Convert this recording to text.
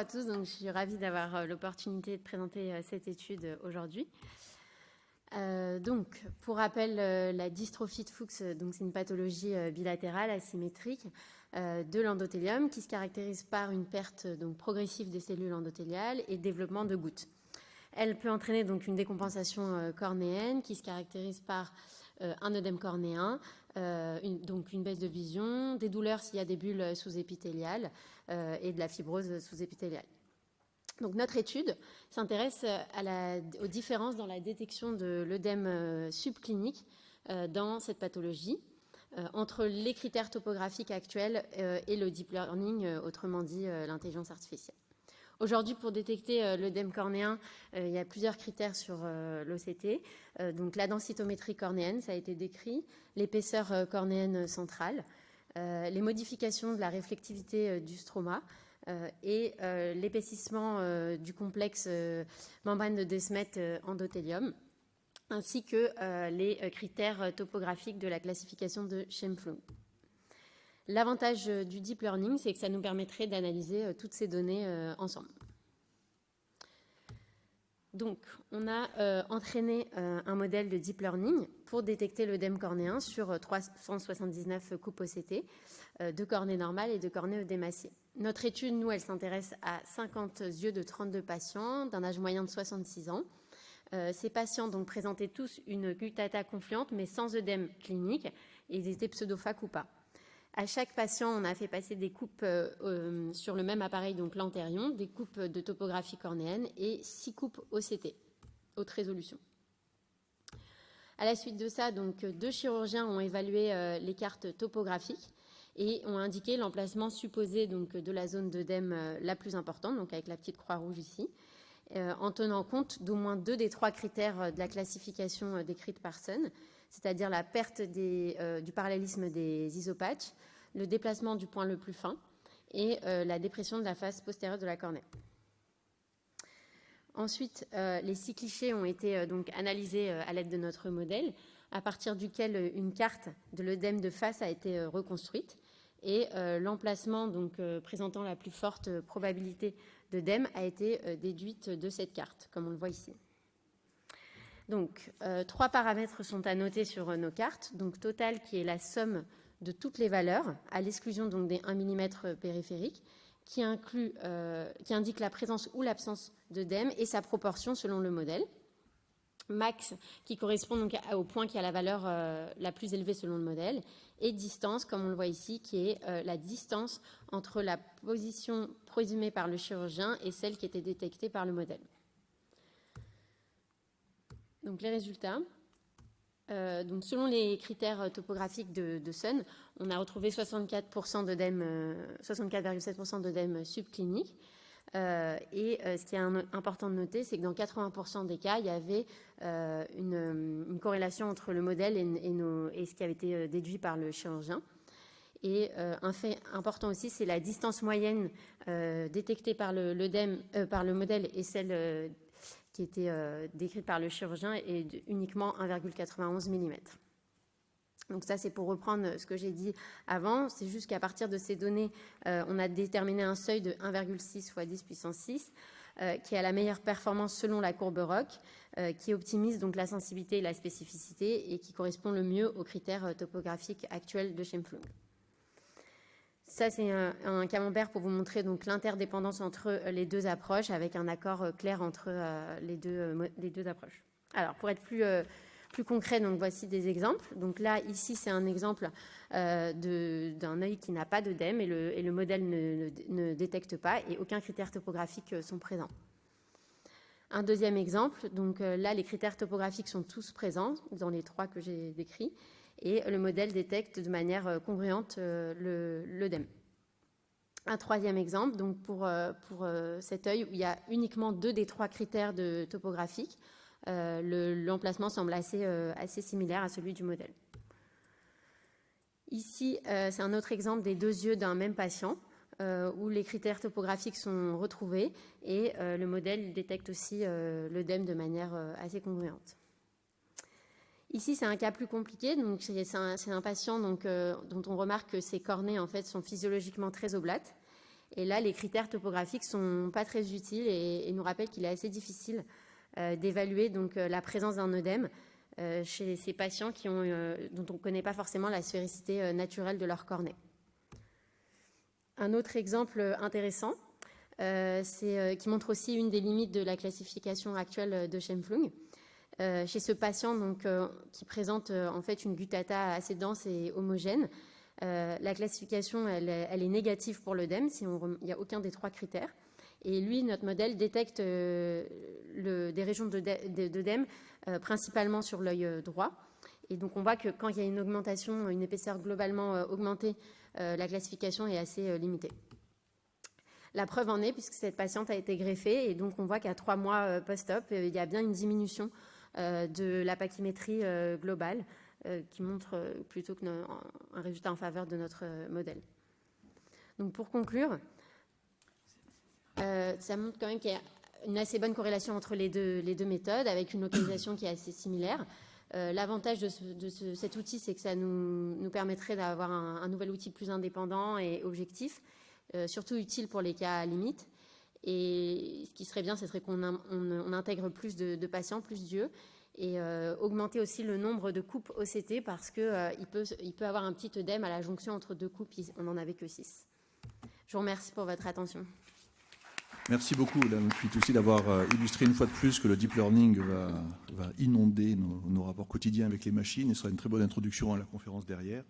À tous, donc je suis ravie d'avoir l'opportunité de présenter cette étude aujourd'hui. Donc, pour rappel, la dystrophie de Fuchs, donc c'est une pathologie bilatérale asymétrique de l'endothélium qui se caractérise par une perte donc progressive des cellules endothéliales et développement de gouttes. Elle peut entraîner donc une décompensation cornéenne qui se caractérise par un œdème cornéen, donc une baisse de vision, des douleurs s'il y a des bulles sous-épithéliales et de la fibrose sous-épithéliale. Donc notre étude s'intéresse aux différences dans la détection de l'œdème subclinique dans cette pathologie entre les critères topographiques actuels et le deep learning, autrement dit l'intelligence artificielle. Aujourd'hui, pour détecter l'œdème cornéen, il y a plusieurs critères sur l'OCT. Donc la densitométrie cornéenne, ça a été décrit, l'épaisseur cornéenne centrale, les modifications de la réflectivité du stroma et l'épaississement du complexe membrane de Descemet endothélium, ainsi que les critères topographiques de la classification de Scheimpflug. L'avantage du deep learning, c'est que ça nous permettrait d'analyser toutes ces données ensemble. Donc, on a entraîné un modèle de deep learning pour détecter l'œdème cornéen sur 379 coupes OCT de cornée normale et de cornée œdématiée. Notre étude, nous, elle s'intéresse à 50 yeux de 32 patients d'un âge moyen de 66 ans. Ces patients donc présentaient tous une guttata confluente, mais sans œdème clinique, et ils étaient pseudophaques ou pas. À chaque patient, on a fait passer des coupes sur le même appareil, donc l'antérion, des coupes de topographie cornéenne et 6 coupes OCT, haute résolution. À la suite de ça, donc, 2 chirurgiens ont évalué les cartes topographiques et ont indiqué l'emplacement supposé donc, de la zone d'œdème la plus importante, donc avec la petite croix rouge ici, en tenant compte d'au moins 2 des 3 critères de la classification décrite par Sun, c'est-à-dire la perte du parallélisme des isopatchs, le déplacement du point le plus fin et la dépression de la face postérieure de la cornée. Ensuite, les 6 clichés ont été donc analysés à l'aide de notre modèle, à partir duquel une carte de l'œdème de face a été reconstruite et l'emplacement donc, présentant la plus forte probabilité d'œdème a été déduite de cette carte, comme on le voit ici. Donc, 3 paramètres sont à noter sur nos cartes. Donc, total, qui est la somme de toutes les valeurs, à l'exclusion donc des 1 mm périphérique, qui indique la présence ou l'absence d'œdème et sa proportion selon le modèle. Max, qui correspond donc au point qui a la valeur la plus élevée selon le modèle. Et distance, comme on le voit ici, qui est la distance entre la position présumée par le chirurgien et celle qui était détectée par le modèle. Donc les résultats, donc selon les critères topographiques de Sun, on a retrouvé 64,7% d'œdème subclinique. Et ce qui est important de noter, c'est que dans 80% des cas, il y avait une corrélation entre le modèle et ce qui avait été déduit par le chirurgien. Et un fait important aussi, c'est la distance moyenne détectée par le modèle et celle qui était décrite par le chirurgien est uniquement 1,91 mm. Donc ça, c'est pour reprendre ce que j'ai dit avant. C'est juste qu'à partir de ces données, on a déterminé un seuil de 1,6 × 10 puissance 6 qui a la meilleure performance selon la courbe ROC, qui optimise donc la sensibilité et la spécificité et qui correspond le mieux aux critères topographiques actuels de Scheimpflug. Ça, c'est un camembert pour vous montrer donc l'interdépendance entre les deux approches avec un accord clair entre les deux approches. Alors, pour être plus concret, donc voici des exemples. Donc là, ici, c'est un exemple d'un œil qui n'a pas d'œdème et le modèle ne détecte pas et aucun critère topographique sont présents. Un deuxième exemple, donc là, les critères topographiques sont tous présents dans les 3 que j'ai décrits et le modèle détecte de manière congruente l'œdème. Un troisième exemple, donc pour cet œil où il y a uniquement 2 des 3 critères topographiques, l'emplacement semble assez similaire à celui du modèle. Ici, c'est un autre exemple des 2 yeux d'un même patient où les critères topographiques sont retrouvés et le modèle détecte aussi l'œdème de manière assez congruente. Ici, c'est un cas plus compliqué. Donc, c'est un patient donc, dont on remarque que ses cornées en fait, sont physiologiquement très oblates Et là, les critères topographiques ne sont pas très utiles et nous rappellent qu'il est assez difficile d'évaluer donc la présence d'un œdème chez ces patients dont on ne connaît pas forcément la sphéricité naturelle de leur cornée. Un autre exemple intéressant, qui montre aussi une des limites de la classification actuelle de Scheimpflug. Chez ce patient donc, qui présente en fait une guttata assez dense et homogène, la classification elle est négative pour l'œdème, il n'y a aucun des 3 critères. Et lui, notre modèle détecte des régions d'œdème principalement sur l'œil droit. Et donc on voit que quand il y a une augmentation, une épaisseur globalement augmentée, la classification est assez limitée. La preuve en est, puisque cette patiente a été greffée, et donc on voit qu'à 3 mois post-op, il y a bien une diminution de la pachymétrie globale qui montre plutôt qu'un résultat en faveur de notre modèle. Donc pour conclure, ça montre quand même qu'il y a une assez bonne corrélation entre les deux méthodes, avec une localisation qui est assez similaire. L'avantage de cet outil, c'est que ça nous permettrait d'avoir un nouvel outil plus indépendant et objectif, surtout utile pour les cas limites. Et ce qui serait bien, ce serait qu'on intègre plus de patients, plus d'yeux, et augmenter aussi le nombre de coupes OCT parce qu'il peut avoir un petit œdème à la jonction entre 2 coupes, on n'en avait que 6. Je vous remercie pour votre attention. Merci beaucoup, Madame Fitoussi, d'avoir illustré une fois de plus que le deep learning va inonder nos rapports quotidiens avec les machines et ce sera une très bonne introduction à la conférence derrière.